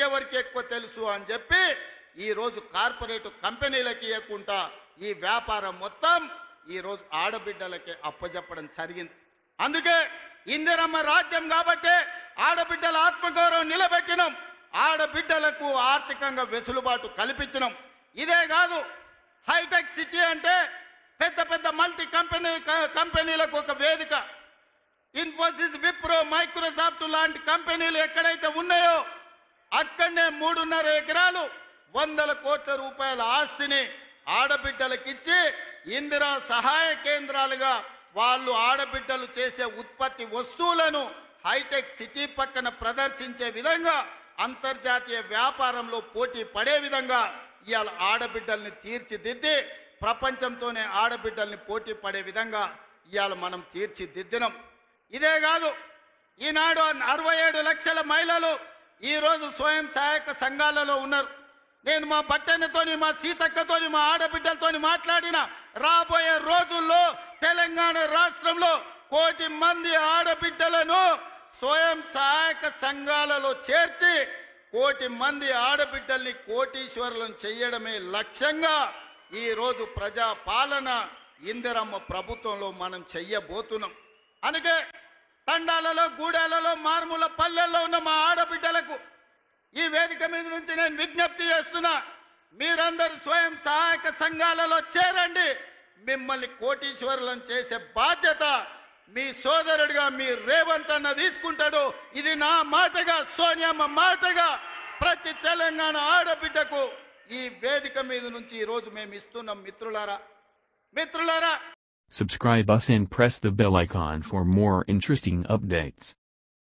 ఇంకెవరికి ఎక్కువ తెలుసు అని చెప్పి ఈ రోజు కార్పొరేట్ కంపెనీలకి ఇవ్వకుండా ఈ వ్యాపారం మొత్తం ఈ రోజు ఆడబిడ్డలకే అప్పజెప్పడం జరిగింది. అందుకే ఇందిరమ్మ రాజ్యం కాబట్టి ఆడబిడ్డల ఆత్మగౌరవం నిలబెట్టినాం, ఆడబిడ్డలకు ఆర్థికంగా వెసులుబాటు కల్పించినాం. ఇదే కాదు, హైటెక్ సిటీ అంటే పెద్ద పెద్ద మల్టీ కంపెనీలకు ఒక వేదిక. ఇన్ఫోసిస్, విప్రో, మైక్రోసాఫ్ట్ లాంటి కంపెనీలు ఎక్కడైతే ఉన్నాయో అక్కడనే 3.5 ఎకరాలు 100 కోట్ల రూపాయల ఆస్తిని ఆడబిడ్డలకిచ్చి ఇందిరా సహాయ కేంద్రాలుగా వాళ్ళు ఆడబిడ్డలు చేసే ఉత్పత్తి వస్తువులను హైటెక్ సిటీ పక్కన ప్రదర్శించే విధంగా అంతర్జాతీయ వ్యాపారంలో పోటీ పడే విధంగా ఇవాళ ఆడబిడ్డల్ని తీర్చిదిద్ది ప్రపంచంతోనే ఆడబిడ్డల్ని పోటీ పడే విధంగా ఇవాళ మనం తీర్చిదిద్దినాం. ఇదే కాదు, ఈనాడు 67 లక్షల మహిళలు ఈరోజు స్వయం సహాయక సంఘాలలో ఉన్నారు. నేను మా బట్టన్నతోని, మా సీతక్కతోని, మా ఆడబిడ్డలతోని మాట్లాడిన రాబోయే రోజుల్లో తెలంగాణ రాష్ట్రంలో 1 కోటి మంది ఆడబిడ్డలను స్వయం సహాయక సంఘాలలో చేర్చి 1 కోటి మంది ఆడబిడ్డల్ని కోటీశ్వరులను చేయడమే లక్ష్యంగా ఈ రోజు ప్రజా పాలన ఇందిరమ్మ ప్రభుత్వంలో మనం చెయ్యబోతున్నాం. అందుకే తండాలలో, గూడాలలో, మారుమూల పల్లెల్లో ఉన్న మా ఆడబిడ్డలకు ఈ వేదిక మీద నుంచి నేను విజ్ఞప్తి చేస్తున్నా, మీరందరూ స్వయం సహాయక సంఘాలలో చేరండి. మిమ్మల్ని కోటీశ్వరులను చేసే బాధ్యత మీ సోదరుడిగా మీ రేవంత్ అన్న తీసుకుంటాడు. ఇది నా మాటగా, సోనియమ్మ మాటగా ప్రతి తెలంగాణ ఆడబిడ్డకు ఈ వేదిక మీద నుంచి ఈ రోజు మేము ఇస్తున్నాం. మిత్రులారా Subscribe us and press the bell icon for more interesting updates.